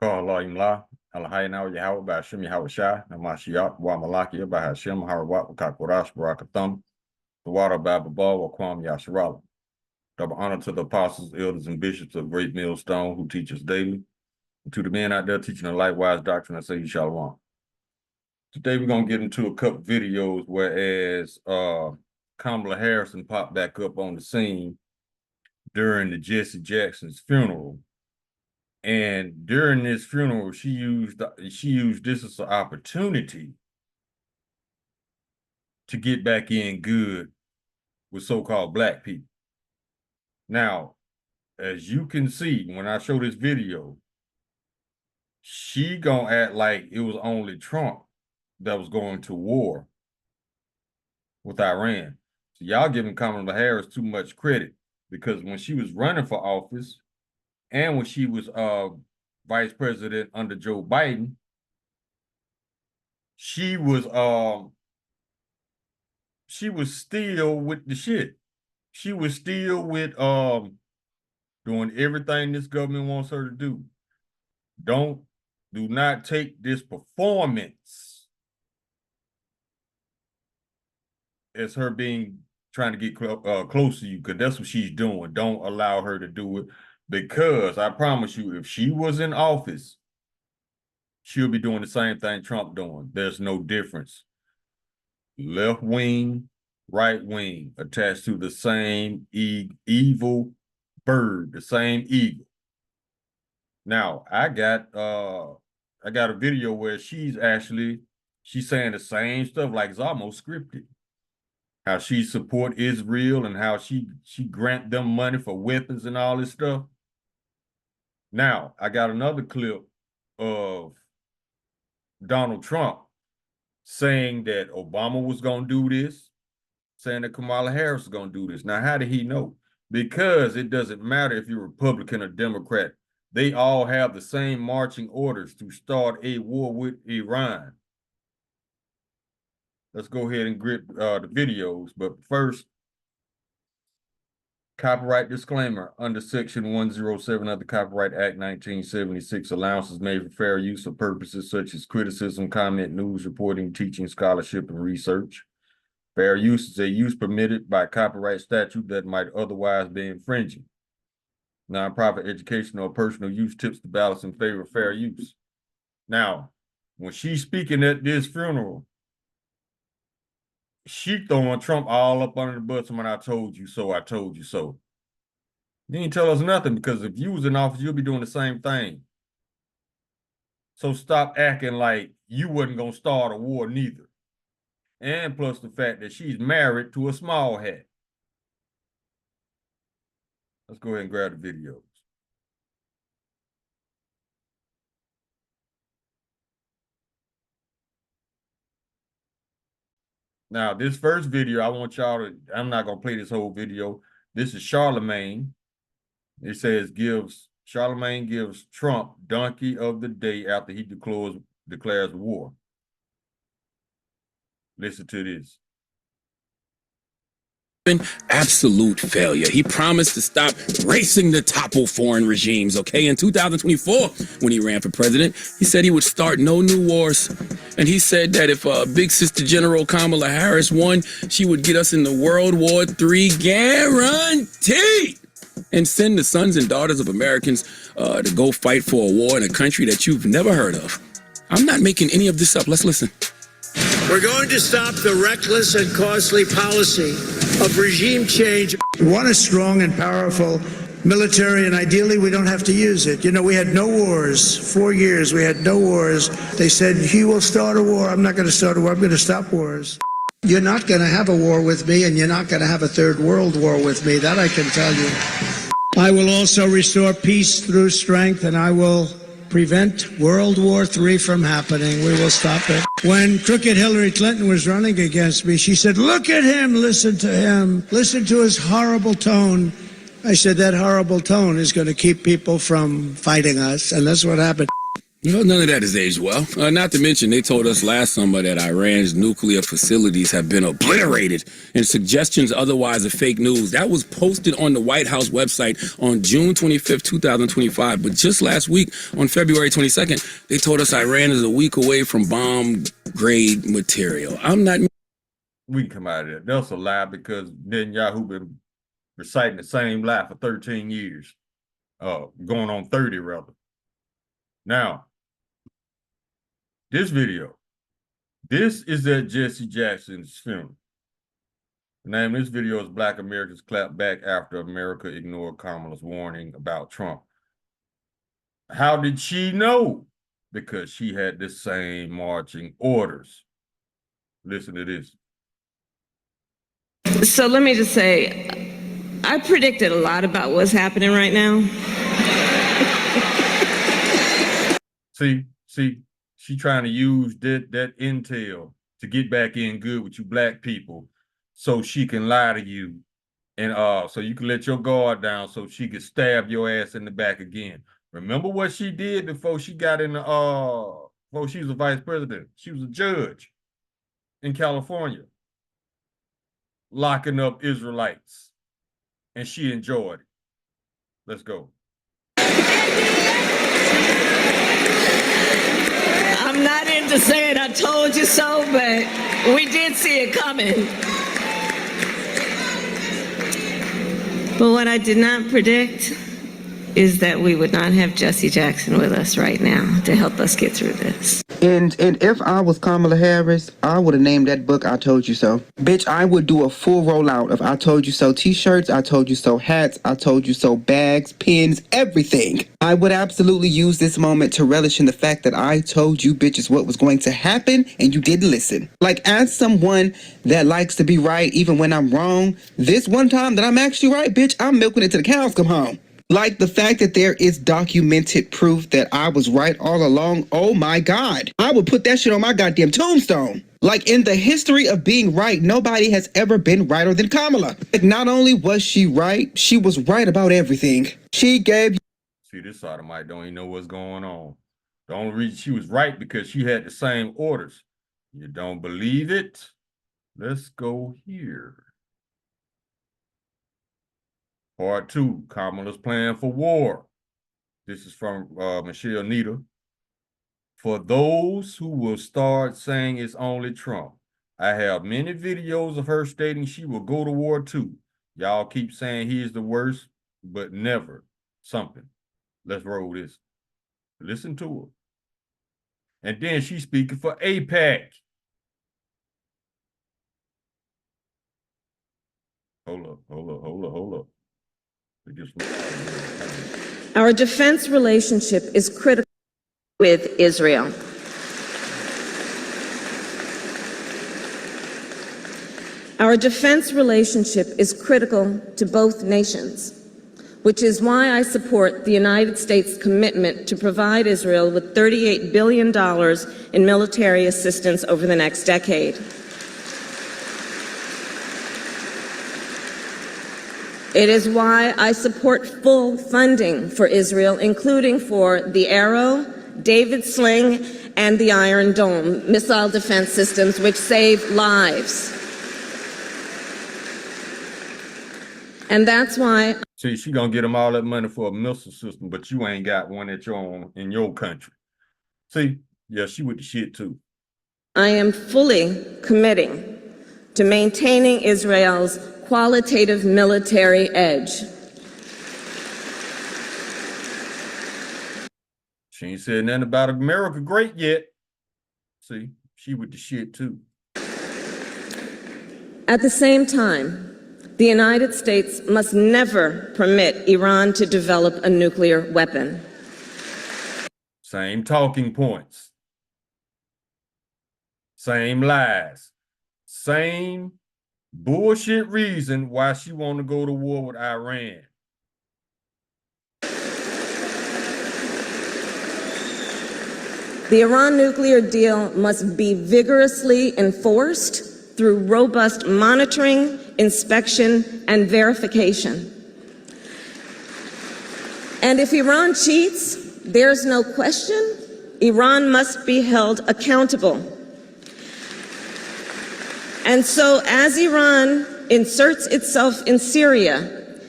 Imla, Alhaina Yahweh by Hashem Yahweh Shai, Namashiach, Wa Malaki, by Hashem, Harawat, Kakorash, Barakatham, the water by Babal, Wakwam Yasharala. Double honor to the apostles, elders, and bishops of Great Millstone who teach us daily. And to the men out there teaching a likewise doctrine, I say you shalom. Today we're going to get into a couple videos whereas Kamala Harris popped back up on the scene during the Jesse Jackson's funeral. And during this funeral, she used this as an opportunity to get back in good with so-called black people. Now, as you can see, when I show this video, she gonna act like it was only Trump that was going to war with Iran. So y'all giving Kamala Harris too much credit, because when she was running for office and when she was vice president under Joe Biden, she was still with the shit. She was still with doing everything this government wants her to do. Do not take this performance as her trying to get close to you, because that's what she's doing. Don't allow her to do it, because I promise you, if she was in office, she'll be doing the same thing Trump doing. There's no difference. Left wing, right wing, attached to the same evil bird, the same eagle. Now, I got a video where she's saying the same stuff, like it's almost scripted. How she support Israel and how she grant them money for weapons and all this stuff. Now, I got another clip of Donald Trump saying that Obama was going to do this, saying that Kamala Harris was going to do this. Now, how did he know? Because it doesn't matter if you're Republican or Democrat. They all have the same marching orders to start a war with Iran. Let's go ahead and grip the videos. But first, copyright disclaimer. Under Section 107 of the Copyright Act 1976, allowances made for fair use for purposes such as criticism, comment, news, reporting, teaching, scholarship, and research. Fair use is a use permitted by copyright statute that might otherwise be infringing. Nonprofit educational or personal use tips the balance in favor of fair use. Now, when she's speaking at this funeral, she throwing Trump all up under the bus when I told you so, I told you so. You didn't tell us nothing, because if you was in office, you'll be doing the same thing. So stop acting like you wasn't going to start a war neither. And plus the fact that she's married to a small hat. Let's go ahead and grab the videos. Now, this first video, I want y'all to, I'm not going to play this whole video. This is Charlemagne. It says, Charlemagne gives Trump donkey of the day after he declares war. Listen to this. Absolute failure. He promised to stop racing to topple foreign regimes, okay? In 2024, when he ran for president, he said he would start no new wars. And he said that if Big Sister General Kamala Harris won, she would get us into World War III guaranteed, and send the sons and daughters of Americans to go fight for a war in a country that you've never heard of. I'm not making any of this up. Let's listen. We're going to stop the reckless and costly policy of regime change. We want a strong and powerful military, and ideally we don't have to use it. You know, we had no wars. 4 years we had no wars. They said, he will start a war. I'm not going to start a war. I'm going to stop wars. You're not going to have a war with me, and you're not going to have a third world war with me. That I can tell you. I will also restore peace through strength, and I will prevent World War III from happening. We will stop it. When crooked Hillary Clinton was running against me, she said, look at him, listen to him, listen to his horrible tone. I said, that horrible tone is going to keep people from fighting us, and that's what happened. Well, none of that has aged well. Not to mention, they told us last summer that Iran's nuclear facilities have been obliterated, and suggestions otherwise are fake news. That was posted on the White House website on June 25th, 2025. But just last week, on February 22nd, they told us Iran is a week away from bomb-grade material. I'm not... We can come out of that. That's a lie because Netanyahu been reciting the same lie for 13 years. Going on 30, rather. Now, this video, this is at Jesse Jackson's funeral. The name of this video is Black Americans Clap Back After America Ignored Kamala's Warning About Trump. How did she know? Because she had the same marching orders. Listen to this. So let me just say, I predicted a lot about what's happening right now. See, she trying to use that intel to get back in good with you black people so she can lie to you and so you can let your guard down so she could stab your ass in the back again. Remember what she did before she got in the before she was a vice president? She was a judge in California, locking up Israelites, and she enjoyed it. Let's go. I'm not into saying I told you so, but we did see it coming. But what I did not predict is that we would not have Jesse Jackson with us right now to help us get through this. And if I was Kamala Harris, I would have named that book I Told You So. Bitch, I would do a full rollout of I Told You So t-shirts, I Told You So hats, I Told You So bags, pins, everything. I would absolutely use this moment to relish in the fact that I told you bitches what was going to happen and you didn't listen. Like, as someone that likes to be right even when I'm wrong, this one time that I'm actually right, bitch, I'm milking it till the cows come home. Like the fact that there is documented proof that I was right all along. Oh my God. I would put that shit on my goddamn tombstone. Like, in the history of being right, nobody has ever been righter than Kamala. Like, not only was she right, she was right about everything. She gave... See, this sodomite don't even know what's going on. The only reason she was right because she had the same orders. You don't believe it? Let's go here. Part 2, Kamala's plan for war. This is from Michelle Nita. For those who will start saying it's only Trump, I have many videos of her stating she will go to war too. Y'all keep saying he is the worst, but never something. Let's roll this. Listen to her. And then she's speaking for AIPAC. Hold up. Our defense relationship is critical with Israel. Our defense relationship is critical to both nations, which is why I support the United States' commitment to provide Israel with $38 billion in military assistance over the next decade. It is why I support full funding for Israel, including for the Arrow, David Sling, and the Iron Dome missile defense systems, which save lives. And that's why... See, she gonna get them all that money for a missile system, but you ain't got one at your own in your country. See, yeah, she with the shit too. I am fully committing to maintaining Israel's qualitative military edge. She ain't said nothing about America great yet. See, she with the shit too. At the same time, the United States must never permit Iran to develop a nuclear weapon. Same talking points. Same lies. Same bullshit reason why she want to go to war with Iran. The Iran nuclear deal must be vigorously enforced through robust monitoring, inspection, and verification. And if Iran cheats, there's no question Iran must be held accountable. And so, as Iran inserts itself in Syria,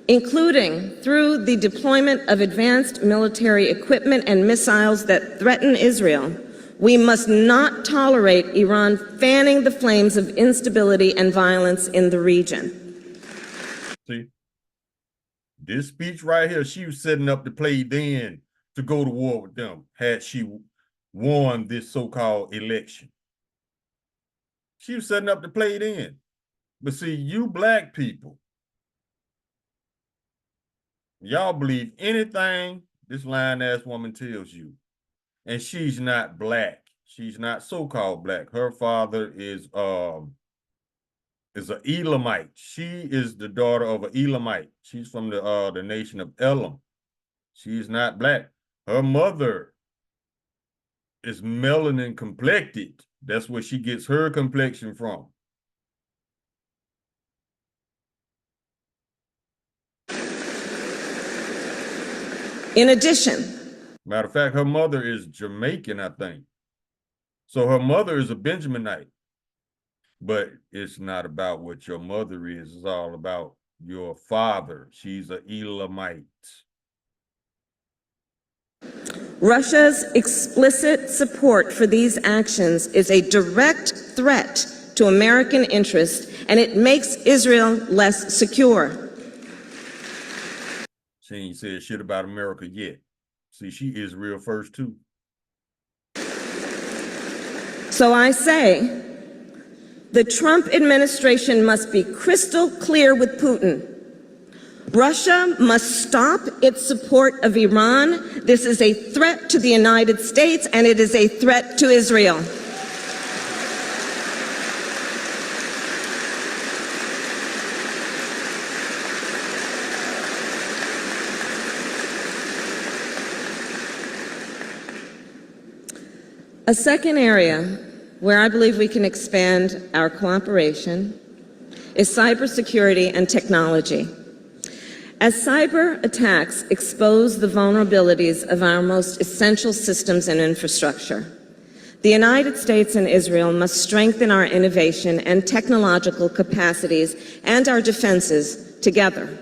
including through the deployment of advanced military equipment and missiles that threaten Israel, we must not tolerate Iran fanning the flames of instability and violence in the region. See, this speech right here, she was setting up to play then to go to war with them had she won this so-called election. She was setting up to play then. But see, you black people, y'all believe anything this lying-ass woman tells you. And she's not black. She's not so-called black. Her father is an Elamite. She is the daughter of an Elamite. She's from the nation of Elam. She's not black. Her mother is melanin complected. That's where she gets her complexion from. In addition, Matter of fact, her mother is Jamaican, I think. So her mother is a Benjaminite. But it's not about what your mother is. It's all about your father. She's an Elamite. Russia's explicit support for these actions is a direct threat to American interests, and it makes Israel less secure. She ain't said shit about America yet. See, she Israel first, too. So I say, the Trump administration must be crystal clear with Putin. Russia must stop its support of Iran. This is a threat to the United States, and it is a threat to Israel. A second area where I believe we can expand our cooperation is cybersecurity and technology. As cyber attacks expose the vulnerabilities of our most essential systems and infrastructure, the United States and Israel must strengthen our innovation and technological capacities and our defenses together.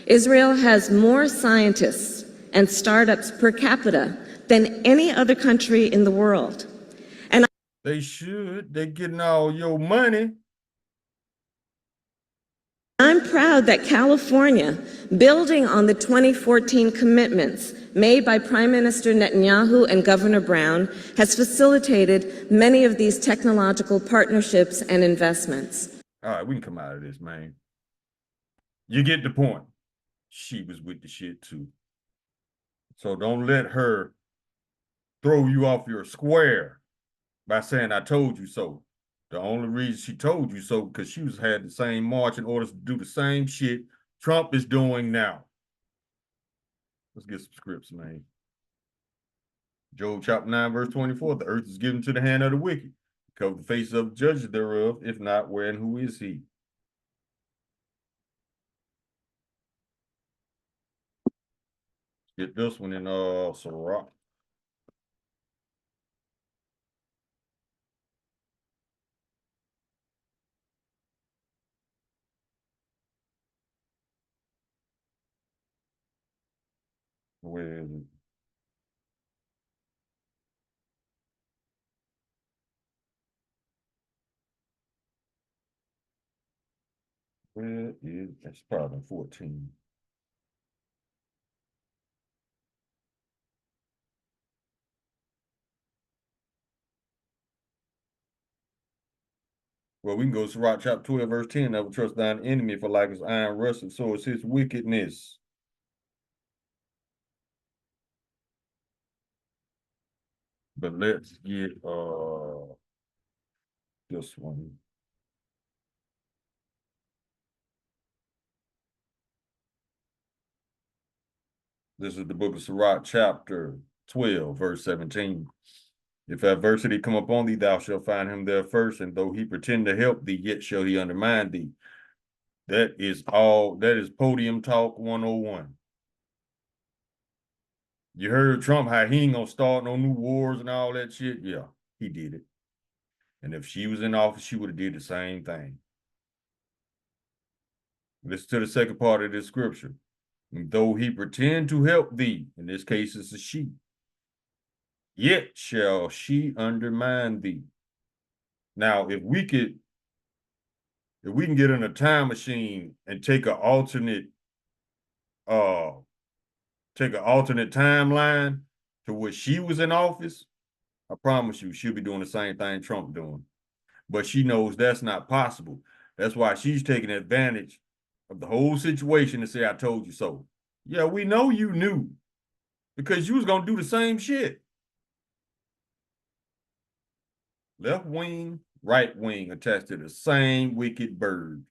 Israel has more scientists and startups per capita than any other country in the world. And they should. They're getting all your money. I'm proud that California, building on the 2014 commitments made by Prime Minister Netanyahu and Governor Brown, has facilitated many of these technological partnerships and investments. All right, we can come out of this, man. You get the point. She was with the shit, too. So don't let her throw you off your square by saying, I told you so. The only reason she told you so because she had the same marching orders to do the same shit Trump is doing now. Let's get some scripts, man. Job chapter 9, verse 24. The earth is given to the hand of the wicked. Cover the faces of the judges thereof. If not, where and who is he? Get this one in Sirach. Where is it? Where is it's probably 14. Well, we can go to Sirach chapter 12, verse 10. Never trust thine enemy, for like his iron rusted, so is his wickedness. But let's get this one. This is the book of Sirach, chapter 12, verse 17. If adversity come upon thee, thou shalt find him there first, and though he pretend to help thee, yet shall he undermine thee. That is podium talk 101. You heard Trump how he ain't gonna start no new wars and all that shit. Yeah, he did it. And if she was in office, she would have did the same thing. Listen to the second part of this scripture. And though he pretend to help thee, in this case it's a she, yet shall she undermine thee. Now, if we can get in a time machine and uh take an alternate timeline to where she was in office, I promise you she'll be doing the same thing Trump doing. But she knows that's not possible. That's why she's taking advantage of the whole situation to say, I told you so. Yeah, we know you knew because you was going to do the same shit. Left wing, right wing attached to the same wicked bird.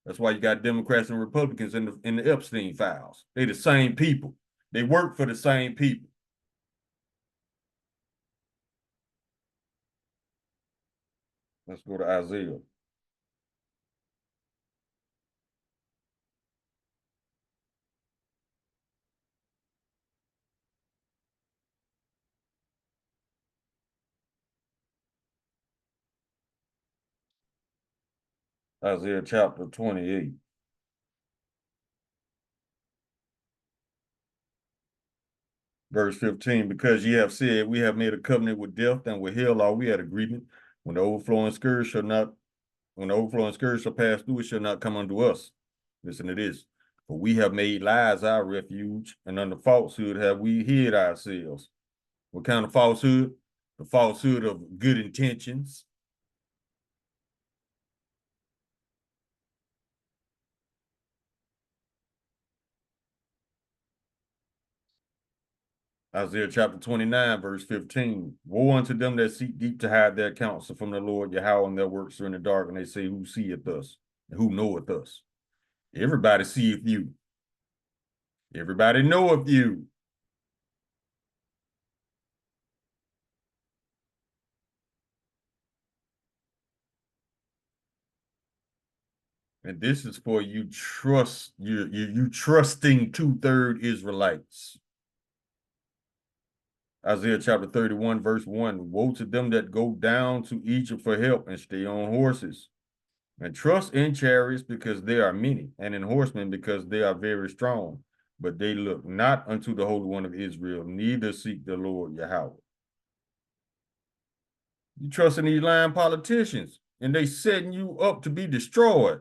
That's why you got Democrats and Republicans in the Epstein files. They the same people. They work for the same people. Let's go to Isaiah. Isaiah chapter 28. Verse 15, because ye have said, we have made a covenant with death, and with hell are we at agreement. When the overflowing scourge shall pass through, it shall not come unto us. Listen to this. For we have made lies our refuge, and under falsehood have we hid ourselves. What kind of falsehood? The falsehood of good intentions. Isaiah chapter 29, verse 15. Woe unto them that seek deep to hide their counsel from the Lord Yahweh, and their works are in the dark, and they say, who seeth us, and who knoweth us? Everybody seeth you. Everybody knoweth you. And this is for you trusting 2/3 Israelites. Isaiah chapter 31, verse 1. Woe to them that go down to Egypt for help and stay on horses, and trust in chariots because they are many, and in horsemen because they are very strong. But they look not unto the Holy One of Israel, neither seek the Lord Yahweh. You trust in these lying politicians, and they setting you up to be destroyed.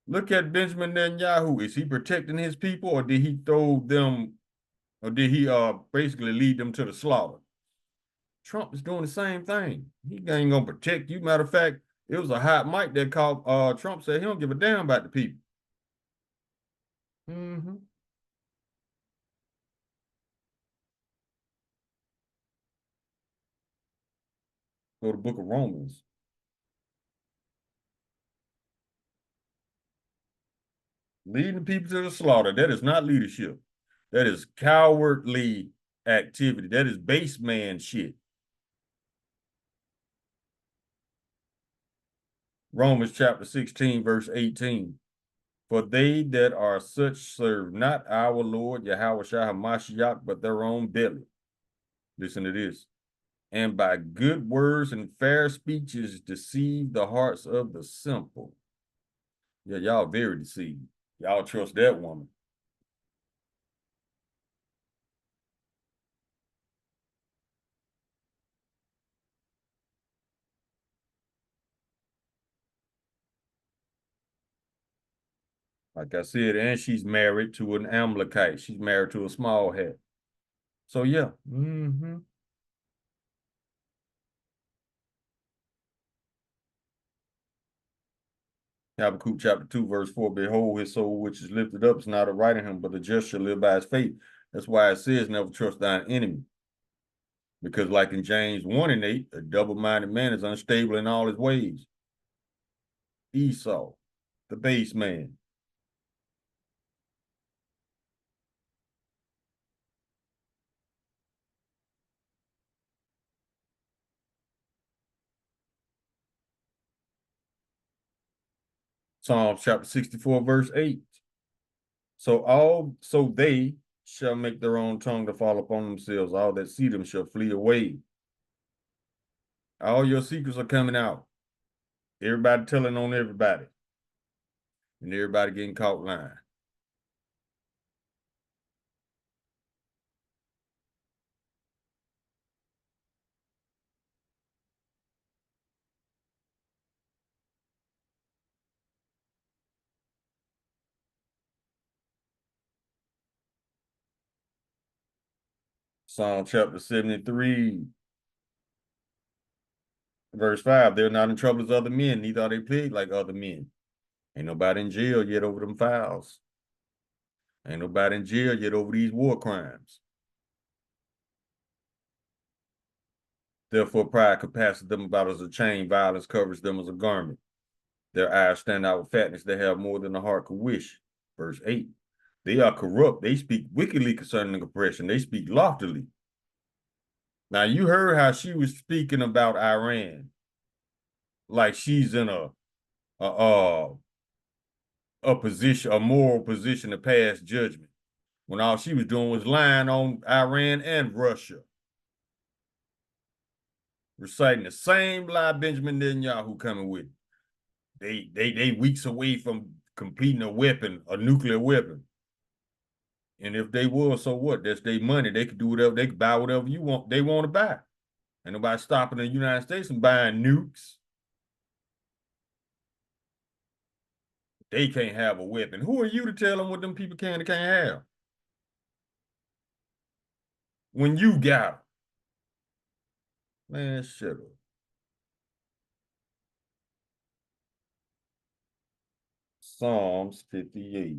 Look at Benjamin Netanyahu. Is he protecting his people, or did he throw them, or did he basically lead them to the slaughter? Trump is doing the same thing. He ain't gonna protect you. Matter of fact, it was a hot mic that called Trump said he don't give a damn about the people. Mm-hmm. Go to the book of Romans. Leading people to the slaughter. That is not leadership. That is cowardly activity. That is base man shit. Romans chapter 16, verse 18. For they that are such serve not our Lord Yahweh Shah Hamashiach, but their own belly. Listen to this. And by good words and fair speeches deceive the hearts of the simple. Yeah, y'all very deceived. Y'all trust that woman. Like I said, and she's married to an Amalekite. She's married to a small hat. So yeah. Mm-hmm. Habakkuk chapter 2, verse 4. Behold, his soul which is lifted up is not upright in him, but the just shall live by his faith. That's why it says, never trust thine enemy. Because like in James 1 and 8, a double-minded man is unstable in all his ways. Esau, the base man. Psalms chapter 64, verse 8. So they shall make their own tongue to fall upon themselves. All that see them shall flee away. All your secrets are coming out. Everybody telling on everybody. And everybody getting caught lying. Psalm chapter 73, verse 5. They're not in trouble as other men, neither are they plagued like other men. Ain't nobody in jail yet over them files. Ain't nobody in jail yet over these war crimes. Therefore, pride compasses them about as a chain, violence covers them as a garment. Their eyes stand out with fatness, they have more than the heart could wish. Verse 8. They are corrupt, they speak wickedly concerning oppression, they speak loftily. Now, you heard how she was speaking about Iran, like she's in a position, a moral position to pass judgment, when all she was doing was lying on Iran and Russia, reciting the same lie Benjamin Netanyahu coming with. They weeks away from completing a weapon, a nuclear weapon. And if they will, so what? That's their money. They could do whatever, they could buy whatever you want, they want to buy. Ain't nobody stopping the United States from buying nukes. They can't have a weapon. Who are you to tell them what them people can and can't have? When you got them. Man, shut up. Psalms 58.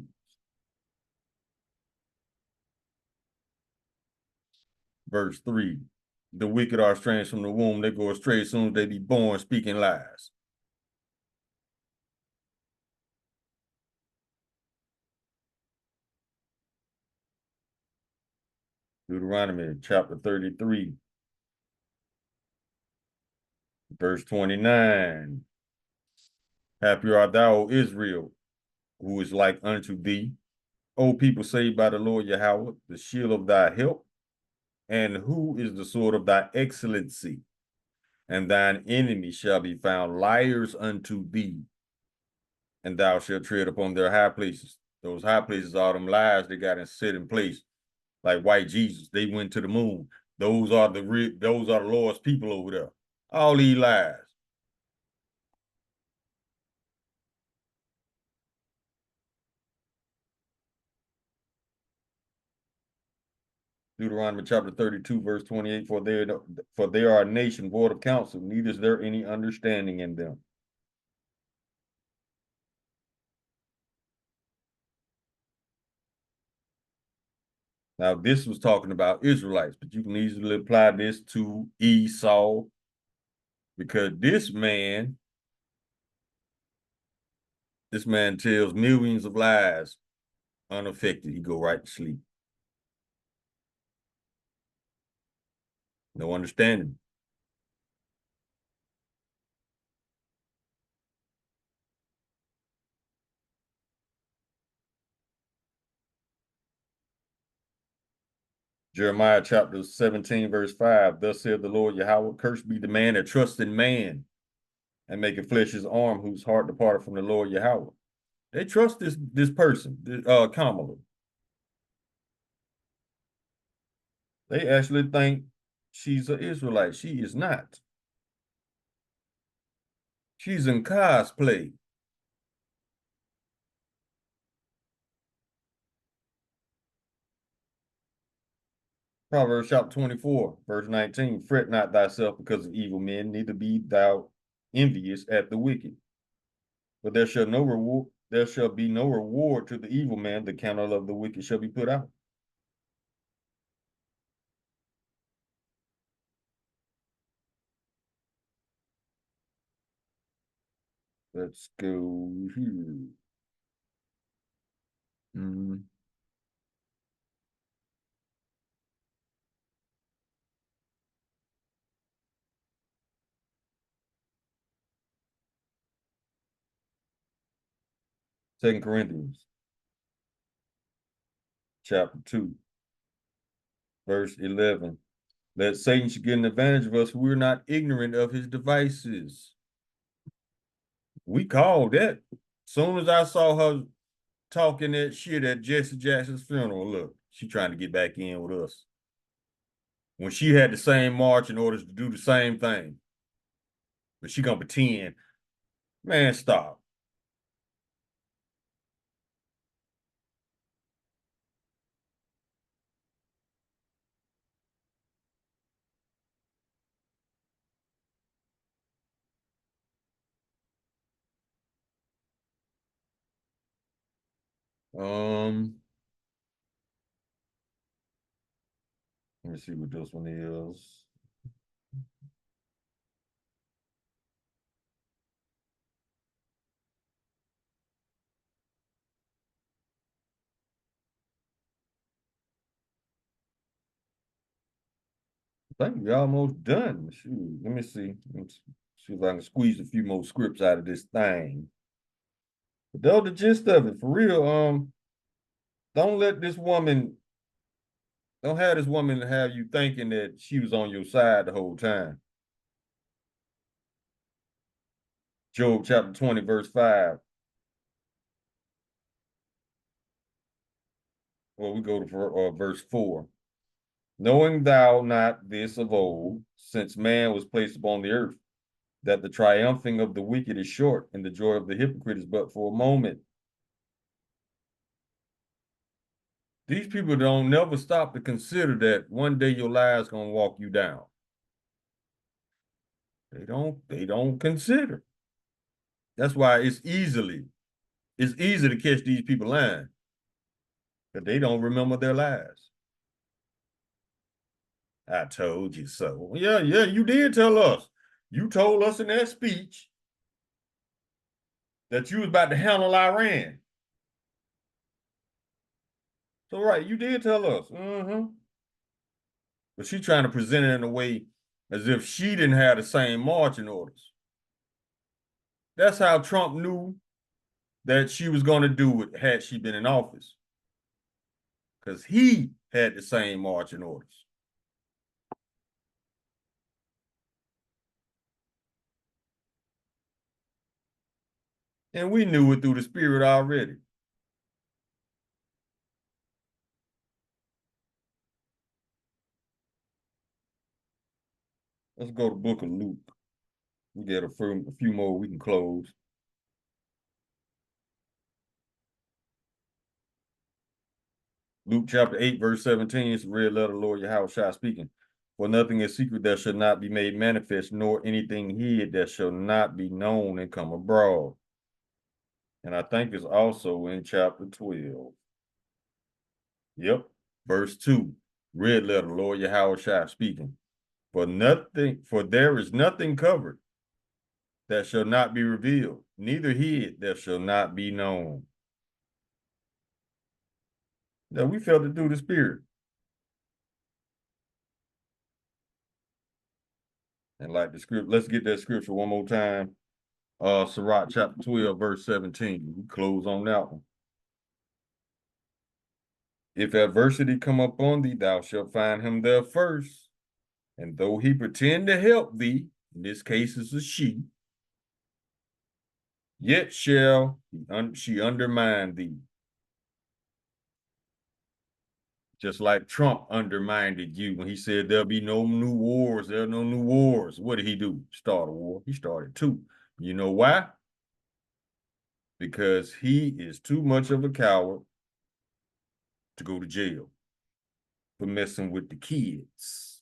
Verse 3. The wicked are estranged from the womb. They go astray as soon as they be born, speaking lies. Deuteronomy chapter 33, verse 29. Happy art thou, O Israel, who is like unto thee, O people saved by the Lord Yahweh, the shield of thy help, and who is the sword of thy excellency. And thine enemy shall be found liars unto thee, and thou shalt tread upon their high places. Those high places are them lies they got and set in place, like white Jesus. They went to the moon. Those are the Lord's people over there. All these lies. Deuteronomy chapter 32, verse 28, for they are a nation void of counsel, neither is there any understanding in them. Now, this was talking about Israelites, but you can easily apply this to Esau, because this man tells millions of lies unaffected. He go right to sleep. No understanding. Jeremiah chapter 17, verse 5. Thus saith the Lord Yahweh, cursed be the man that trusts in man and maketh flesh his arm, whose heart departed from the Lord Yahweh. They trust this person, Kamala. They actually think she's an Israelite. She is not. She's in cosplay. Proverbs chapter 24, verse 19. Fret not thyself because of evil men, neither be thou envious at the wicked. For there shall be no reward to the evil man, the candle of the wicked shall be put out. Let's go here. 2 Corinthians chapter 2, verse 11. That Satan should get an advantage of us, we're not ignorant of his devices. We called that. Soon as I saw her talking that shit at Jesse Jackson's funeral, look, she trying to get back in with us. When she had the same marching orders to do the same thing. But she gonna pretend, man, stop. Let me see what this one is. I think we're almost done. Shoot, let me see. Let's see if I can squeeze a few more scripts out of this thing. But that was the gist of it. For real, don't let this woman, don't have this woman have you thinking that she was on your side the whole time. Job chapter 20, verse 5. Well, we go to verse 4. Knowing thou not this of old, since man was placed upon the earth, that the triumphing of the wicked is short, and the joy of the hypocrite is but for a moment. These people don't never stop to consider that one day your lies gonna walk you down. They don't consider. That's why it's easy to catch these people lying. But they don't remember their lies. I told you so. Yeah, you did tell us. You told us in that speech that you was about to handle Iran. So right, you did tell us. But she's trying to present it in a way as if she didn't have the same marching orders. That's how Trump knew that she was going to do it had she been in office. Because he had the same marching orders. And we knew it through the spirit already. Let's go to the book of Luke. We get a few more we can close. Luke chapter 8, verse 17, it's a red letter, Lord Yahushua speaking. For nothing is secret that shall not be made manifest, nor anything hid that shall not be known and come abroad. And I think it's also in chapter 12. Yep, verse 2, red letter, Lord Yahushua speaking. For there is nothing covered that shall not be revealed, neither hid that shall not be known. Now we felt it through the spirit. And like the script, let's get that scripture one more time. Sirach chapter 12, verse 17. We close on that one. If adversity come upon thee, thou shalt find him there first. And though he pretend to help thee, in this case it's a she, yet shall she undermine thee. Just like Trump undermined you when he said there'll be no new wars, there are no new wars. What did he do? Start a war. He started two. You know why? Because he is too much of a coward to go to jail for messing with the kids.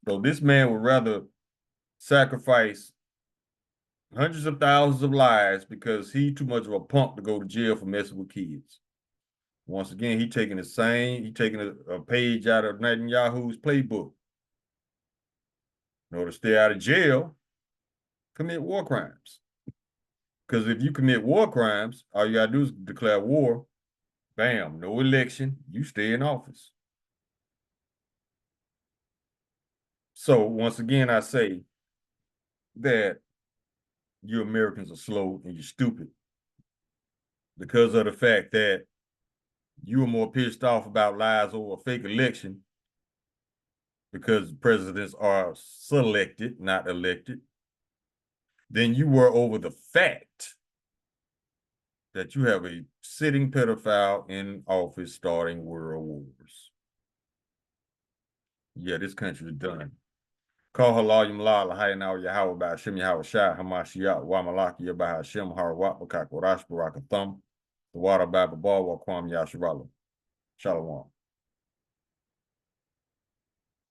So this man would rather sacrifice hundreds of thousands of lives because he too much of a punk to go to jail for messing with kids. Once again, he taking a page out of Netanyahu's playbook. In order to stay out of jail, commit war crimes. Because if you commit war crimes, all you gotta do is declare war. Bam, no election, you stay in office. So once again, I say that you Americans are slow and you're stupid because of the fact that You were more pissed off about lies over a fake election because presidents are selected, not elected, than you were over the fact that you have a sitting pedophile in office starting world wars. Yeah, this country is done. Call halal yumla lahay now Yahweh by Hashem Yahweh Shah Hamashiach Wamalaki by Hashem Harawat Bakak Warash Baraka Thumb the water Bible Ball Wakwam Yasharala. Shalom.